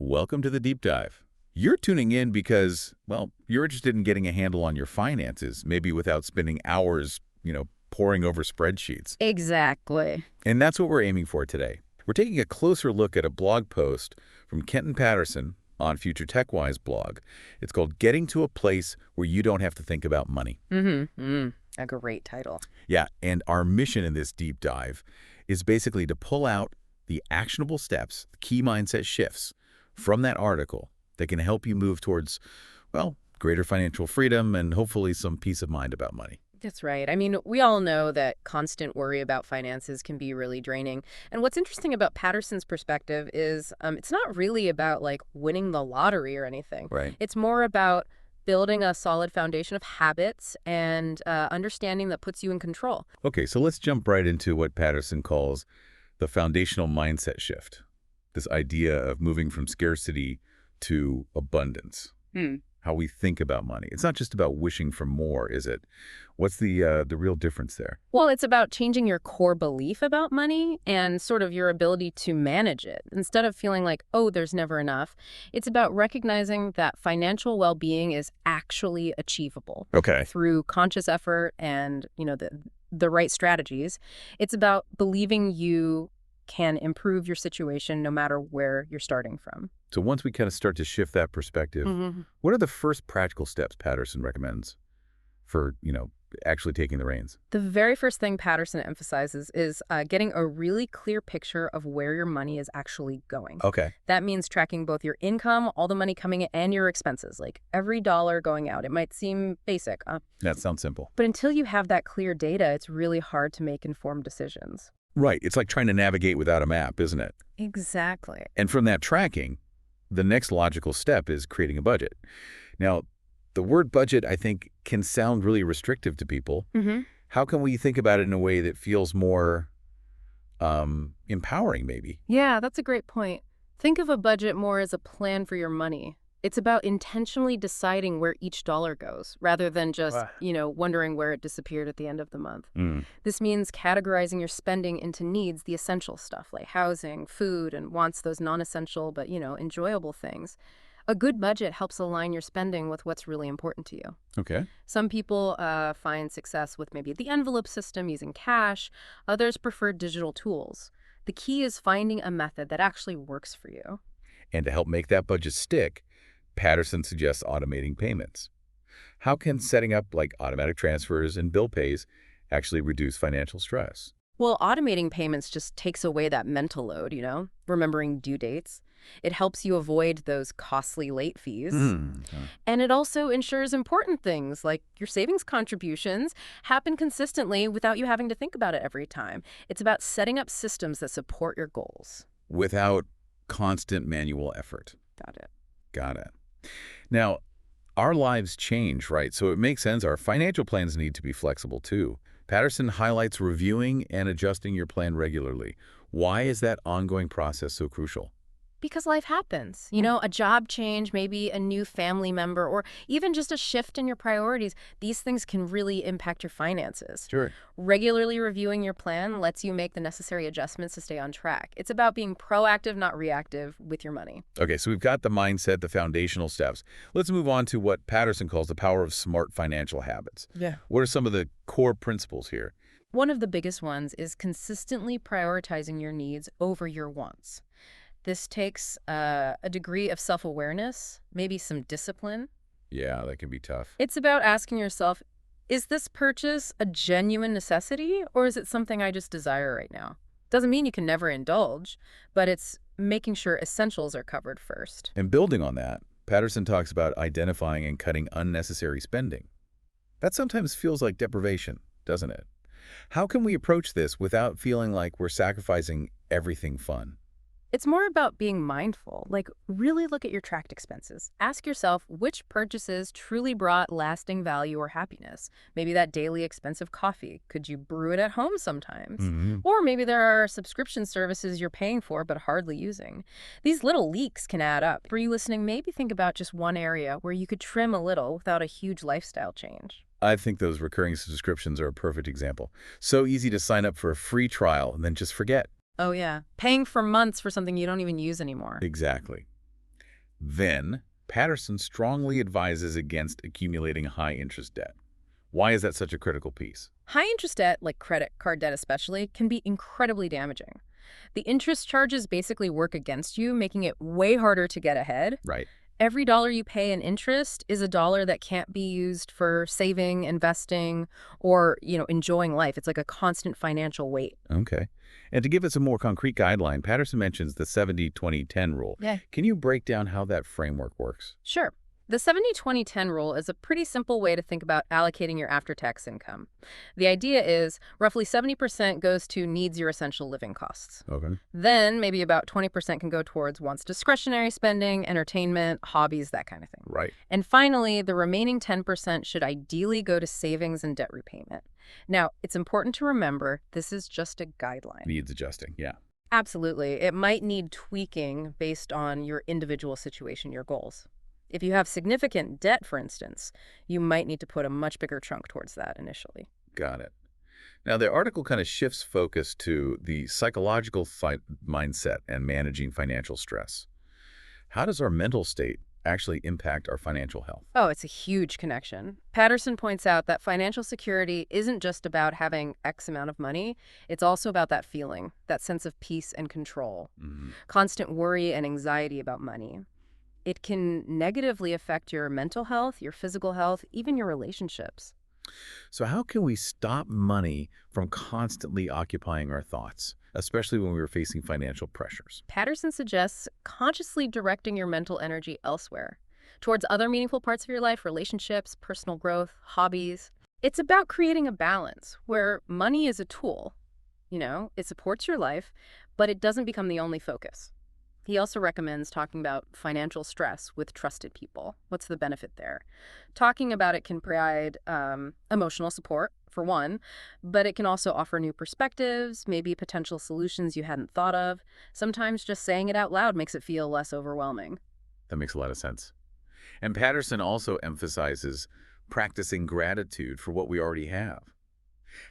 Welcome to the deep dive. You're tuning in because, well, you're interested in getting a handle on your finances, maybe without spending hours, poring over spreadsheets. Exactly. And that's what we're aiming for today. We're taking a closer look at a blog post from Kenton Patterson on Future TechWise blog. It's called Getting to a Place Where You Don't Have to Think About Money. A great title. Yeah, and our mission in this deep dive is basically to pull out the actionable steps, the key mindset shifts from that article that can help you move towards, well, greater financial freedom and hopefully some peace of mind about money. That's right. I mean, we all know that constant worry about finances can be really draining. And what's interesting about Patterson's perspective is it's not really about winning the lottery or anything. Right. It's more about building a solid foundation of habits and understanding that puts you in control. Okay, so let's jump right into what Patterson calls the foundational mindset shift. This idea of moving from scarcity to abundance. How we think about money. It's not just about wishing for more, is it? What's the real difference there? Well, it's about changing your core belief about money and sort of your ability to manage it. Instead of feeling like, oh, there's never enough, it's about recognizing that financial well-being is actually achievable. Okay. Through conscious effort and, the right strategies. It's about believing you can improve your situation no matter where you're starting from. So once we kind of start to shift that perspective, what are the first practical steps Patterson recommends for, actually taking the reins? The very first thing Patterson emphasizes is getting a really clear picture of where your money is actually going. Okay. That means tracking both your income, all the money coming in, and your expenses, like every dollar going out. It might seem basic. That sounds simple. But until you have that clear data, it's really hard to make informed decisions. Right. It's like trying to navigate without a map, isn't it? Exactly. And from that tracking, the next logical step is creating a budget. Now, the word budget, I think, can sound really restrictive to people. How can we think about it in a way that feels more empowering, maybe? Yeah, that's a great point. Think of a budget more as a plan for your money. It's about intentionally deciding where each dollar goes, rather than just, wondering where it disappeared at the end of the month. This means categorizing your spending into needs, the essential stuff like housing, food, and wants, those non-essential but, enjoyable things. A good budget helps align your spending with what's really important to you. Okay. Some people find success with maybe the envelope system using cash. Others prefer digital tools. The key is finding a method that actually works for you. And to help make that budget stick, Patterson suggests automating payments. How can setting up automatic transfers and bill pays actually reduce financial stress? Well, automating payments just takes away that mental load, remembering due dates. It helps you avoid those costly late fees. And it also ensures important things like your savings contributions happen consistently without you having to think about it every time. It's about setting up systems that support your goals. Without constant manual effort. Got it. Now, our lives change, right? So it makes sense our financial plans need to be flexible too. Patterson highlights reviewing and adjusting your plan regularly. Why is that ongoing process so crucial? Because life happens. A job change, maybe a new family member, or even just a shift in your priorities. These things can really impact your finances. Sure. Regularly reviewing your plan lets you make the necessary adjustments to stay on track. It's about being proactive, not reactive, with your money. Okay, so we've got the mindset, the foundational steps. Let's move on to what Patterson calls the power of smart financial habits. Yeah. What are some of the core principles here? One of the biggest ones is consistently prioritizing your needs over your wants. This takes a degree of self-awareness, maybe some discipline. Yeah, that can be tough. It's about asking yourself, is this purchase a genuine necessity, or is it something I just desire right now? Doesn't mean you can never indulge, but it's making sure essentials are covered first. And building on that, Patterson talks about identifying and cutting unnecessary spending. That sometimes feels like deprivation, doesn't it? How can we approach this without feeling like we're sacrificing everything fun? It's more about being mindful, really look at your tracked expenses. Ask yourself which purchases truly brought lasting value or happiness. Maybe that daily expensive coffee. Could you brew it at home sometimes? Or maybe there are subscription services you're paying for but hardly using. These little leaks can add up. For you listening, maybe think about just one area where you could trim a little without a huge lifestyle change. I think those recurring subscriptions are a perfect example. So easy to sign up for a free trial and then just forget. Oh, yeah. Paying for months for something you don't even use anymore. Exactly. Then, Patterson strongly advises against accumulating high-interest debt. Why is that such a critical piece? High interest debt, like credit card debt especially, can be incredibly damaging. The interest charges basically work against you, making it way harder to get ahead. Right. Every dollar you pay in interest is a dollar that can't be used for saving, investing, or, enjoying life. It's like a constant financial weight. Okay. And to give us a more concrete guideline, Patterson mentions the 70-20-10 rule. Yeah. Can you break down how that framework works? Sure. The 70-20-10 rule is a pretty simple way to think about allocating your after-tax income. The idea is roughly 70% goes to needs your essential living costs. Okay. Then maybe about 20% can go towards wants discretionary spending, entertainment, hobbies, that kind of thing. Right. And finally, the remaining 10% should ideally go to savings and debt repayment. Now, it's important to remember this is just a guideline. Needs adjusting, yeah. Absolutely. It might need tweaking based on your individual situation, your goals. If you have significant debt, for instance, you might need to put a much bigger chunk towards that initially. Got it. Now, the article kind of shifts focus to the psychological mindset and managing financial stress. How does our mental state actually impact our financial health? Oh, it's a huge connection. Patterson points out that financial security isn't just about having X amount of money. It's also about that feeling, that sense of peace and control. Constant worry and anxiety about money. It can negatively affect your mental health, your physical health, even your relationships. So how can we stop money from constantly occupying our thoughts, especially when we're facing financial pressures? Patterson suggests consciously directing your mental energy elsewhere, towards other meaningful parts of your life, relationships, personal growth, hobbies. It's about creating a balance where money is a tool. It supports your life, but it doesn't become the only focus. He also recommends talking about financial stress with trusted people. What's the benefit there? Talking about it can provide emotional support, for one, but it can also offer new perspectives, maybe potential solutions you hadn't thought of. Sometimes just saying it out loud makes it feel less overwhelming. That makes a lot of sense. And Patterson also emphasizes practicing gratitude for what we already have.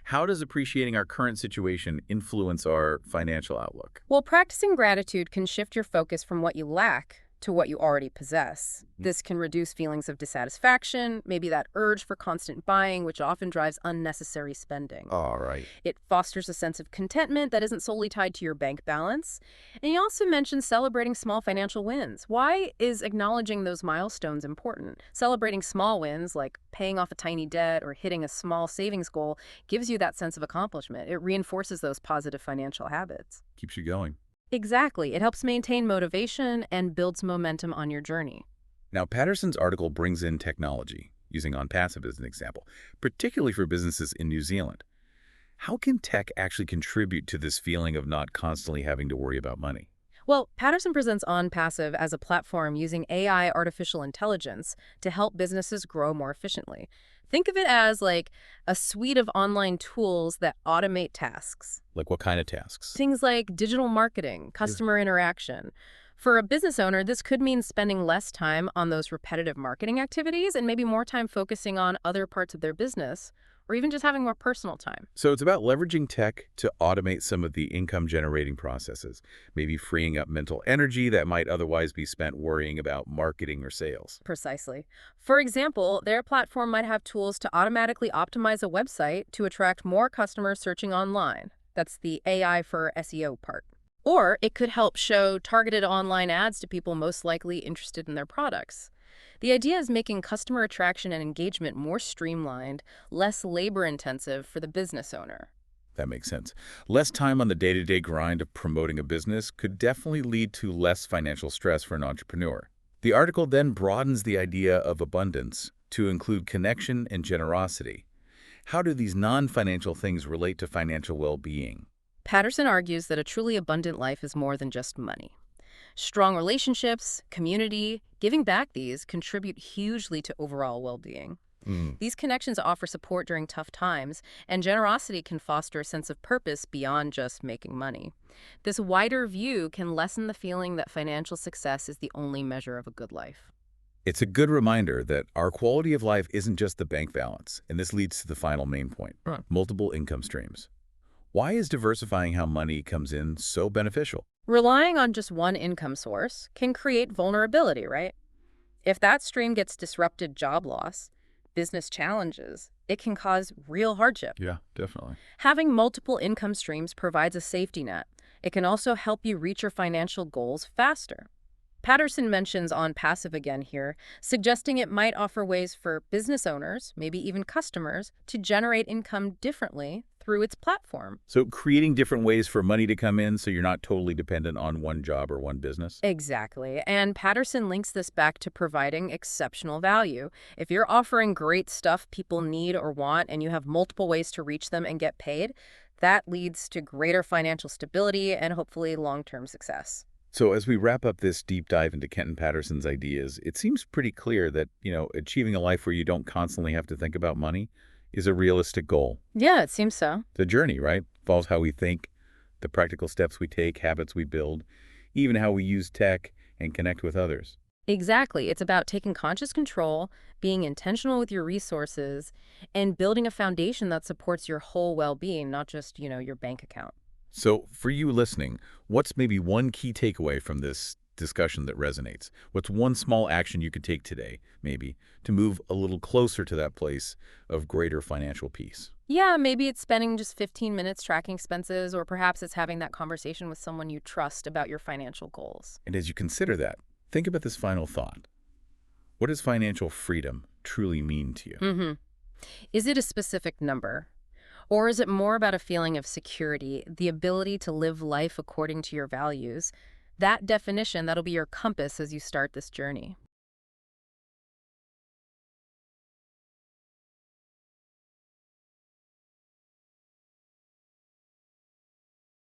How does appreciating our current situation influence our financial outlook? Well, practicing gratitude can shift your focus from what you lack to what you already possess. This can reduce feelings of dissatisfaction, maybe that urge for constant buying, which often drives unnecessary spending. All right. It fosters a sense of contentment that isn't solely tied to your bank balance. And he also mentioned celebrating small financial wins. Why is acknowledging those milestones important? Celebrating small wins, like paying off a tiny debt or hitting a small savings goal, gives you that sense of accomplishment. It reinforces those positive financial habits. Keeps you going. Exactly. It helps maintain motivation and builds momentum on your journey. Now, Patterson's article brings in technology, using OnPassive as an example, particularly for businesses in New Zealand. How can tech actually contribute to this feeling of not constantly having to worry about money? Well, Patterson presents OnPassive as a platform using AI artificial intelligence to help businesses grow more efficiently. Think of it as like a suite of online tools that automate tasks. Like what kind of tasks? Things like digital marketing, customer interaction. For a business owner, this could mean spending less time on those repetitive marketing activities and maybe more time focusing on other parts of their business, or even just having more personal time. So it's about leveraging tech to automate some of the income-generating processes, maybe freeing up mental energy that might otherwise be spent worrying about marketing or sales. Precisely. For example, their platform might have tools to automatically optimize a website to attract more customers searching online. That's the AI for SEO part. Or it could help show targeted online ads to people most likely interested in their products. The idea is making customer attraction and engagement more streamlined, less labor-intensive for the business owner. That makes sense. Less time on the day-to-day grind of promoting a business could definitely lead to less financial stress for an entrepreneur. The article then broadens the idea of abundance to include connection and generosity. How do these non-financial things relate to financial well-being? Patterson argues that a truly abundant life is more than just money. Strong relationships, community, giving back these contribute hugely to overall well-being. These connections offer support during tough times, and generosity can foster a sense of purpose beyond just making money. This wider view can lessen the feeling that financial success is the only measure of a good life. It's a good reminder that our quality of life isn't just the bank balance, and this leads to the final main point, multiple income streams. Why is diversifying how money comes in so beneficial? Relying on just one income source can create vulnerability, right? If that stream gets disrupted, job loss, business challenges, it can cause real hardship. Yeah, definitely. Having multiple income streams provides a safety net. It can also help you reach your financial goals faster. Patterson mentions on passive again here, suggesting it might offer ways for business owners, maybe even customers, to generate income differently through its platform. So creating different ways for money to come in so you're not totally dependent on one job or one business? Exactly. And Patterson links this back to providing exceptional value. If you're offering great stuff people need or want and you have multiple ways to reach them and get paid, that leads to greater financial stability and hopefully long-term success. So as we wrap up this deep dive into Kenton Patterson's ideas, it seems pretty clear that, achieving a life where you don't constantly have to think about money is a realistic goal. Yeah, it seems so. The journey, right, involves how we think, the practical steps we take, habits we build, even how we use tech and connect with others. Exactly. It's about taking conscious control, being intentional with your resources, and building a foundation that supports your whole well-being, not just, your bank account. So for you listening, what's maybe one key takeaway from this discussion that resonates? What's one small action you could take today, maybe, to move a little closer to that place of greater financial peace? Yeah, maybe it's spending just 15 minutes tracking expenses, or perhaps it's having that conversation with someone you trust about your financial goals. And as you consider that, think about this final thought. What does financial freedom truly mean to you? Is it a specific number? Or is it more about a feeling of security, the ability to live life according to your values? That definition, that'll be your compass as you start this journey.